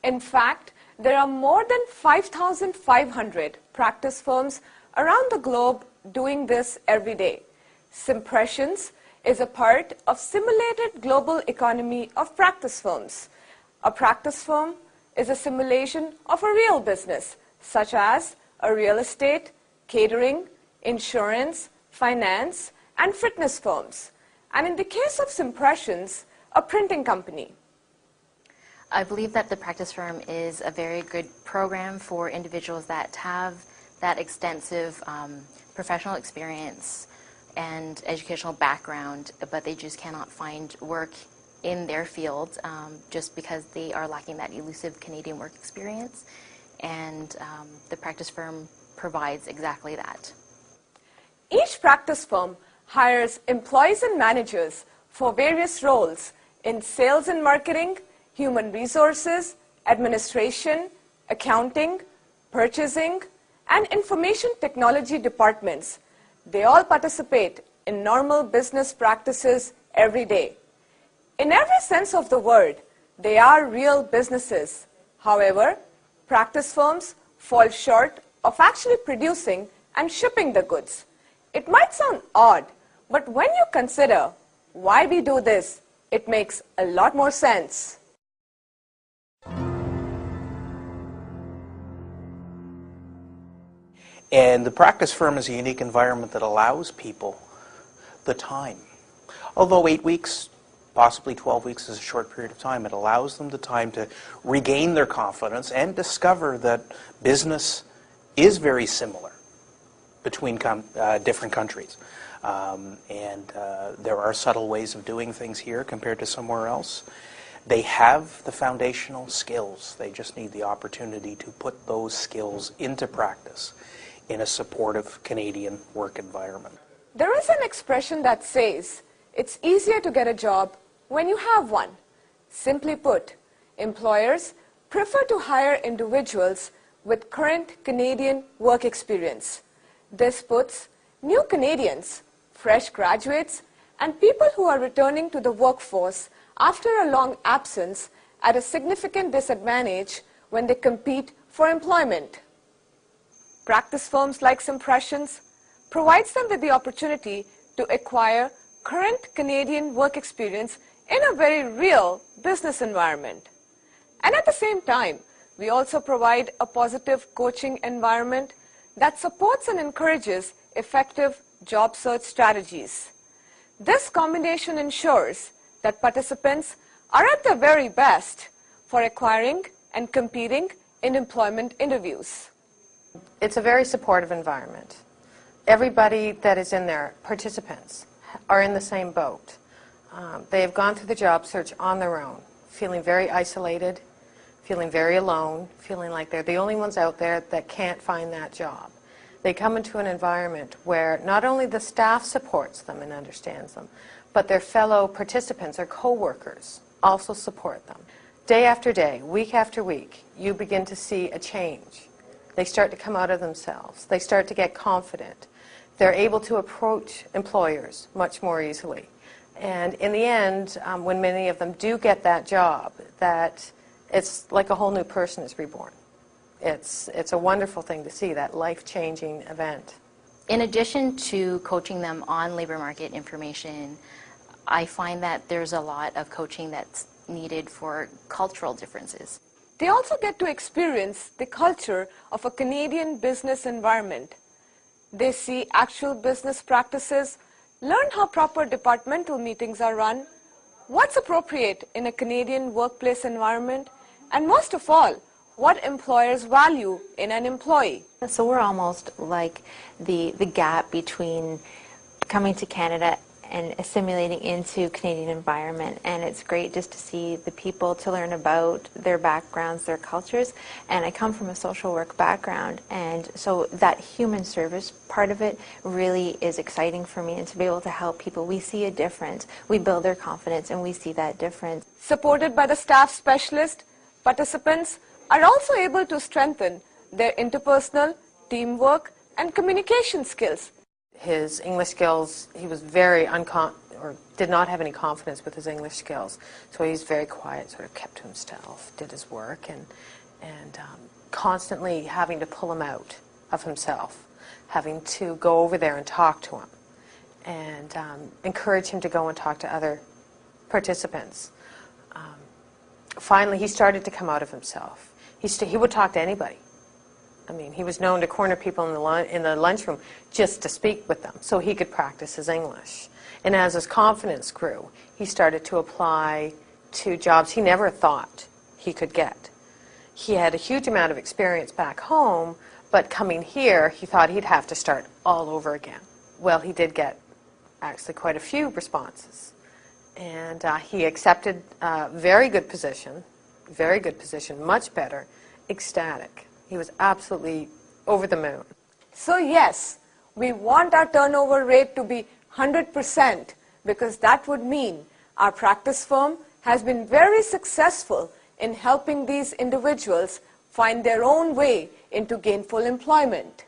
In fact, there are more than 5,500 practice firms around the globe doing this every day. Simpressions is a part of simulated global economy of practice firms. A practice firm is a simulation of a real business, such as a real estate, catering, insurance, finance, and fitness firms. And in the case of Simpressions, a printing company. I believe that the practice firm is a very good program for individuals that have that extensive professional experience and educational background, but they just cannot find work in their field just because they are lacking that elusive Canadian work experience. And the practice firm provides exactly that. Each practice firm hires employees and managers for various roles in sales and marketing, human resources, administration, accounting, purchasing, and information technology departments. They all participate in normal business practices every day. In every sense of the word, they are real businesses. However, practice firms fall short of actually producing and shipping the goods. It might sound odd, but when you consider why we do this, it makes a lot more sense. And the practice firm is a unique environment that allows people the time. Although 8 weeks, possibly 12 weeks is a short period of time, it allows them the time to regain their confidence and discover that business is very similar between different countries. There are subtle ways of doing things here compared to somewhere else. They have the foundational skills. They just need the opportunity to put those skills into practice in a supportive Canadian work environment. There is an expression that says, it's easier to get a job when you have one. Simply put, employers prefer to hire individuals with current Canadian work experience. This puts new Canadians, fresh graduates, and people who are returning to the workforce after a long absence at a significant disadvantage when they compete for employment. Practice firms like Simpressions provides them with the opportunity to acquire current Canadian work experience in a very real business environment. And at the same time, we also provide a positive coaching environment that supports and encourages effective job search strategies. This combination ensures that participants are at their very best for acquiring and competing in employment interviews. It's a very supportive environment. Everybody that is in there, participants, are in the same boat. They have gone through the job search on their own, feeling very isolated, feeling very alone, feeling like they're the only ones out there that can't find that job. They come into an environment where not only the staff supports them and understands them, but their fellow participants or co-workers also support them. Day after day, week after week, you begin to see a change. They start to come out of themselves. They start to get confident. They're able to approach employers much more easily. And in the end, when many of them do get that job, that it's like a whole new person is reborn. It's a wonderful thing to see, that life-changing event. In addition to coaching them on labor market information, I find that there's a lot of coaching that's needed for cultural differences. They also get to experience the culture of a Canadian business environment. They see actual business practices, learn how proper departmental meetings are run, what's appropriate in a Canadian workplace environment, and most of all, what employers value in an employee. So we're almost like the gap between coming to Canada and assimilating into Canadian environment, and it's great just to see the people, to learn about their backgrounds, their cultures. And I come from a social work background, and so that human service part of it really is exciting for me, and to be able to help people. We see a difference, we build their confidence, and we see that difference. Supported by the staff specialist, participants are also able to strengthen their interpersonal, teamwork, and communication skills. His English skills, he was very or did not have any confidence with his English skills. So he's very quiet, sort of kept to himself, did his work, and constantly having to pull him out of himself, having to go over there and talk to him, and encourage him to go and talk to other participants. Finally, he started to come out of himself. He would talk to anybody. I mean, he was known to corner people in the lunchroom just to speak with them so he could practice his English. And as his confidence grew, he started to apply to jobs he never thought he could get. He had a huge amount of experience back home, but coming here, he thought he'd have to start all over again. Well, he did get actually quite a few responses. And he accepted a very good position, much better, ecstatic. He was absolutely over the moon. So yes, we want our turnover rate to be 100% because that would mean our practice firm has been very successful in helping these individuals find their own way into gainful employment.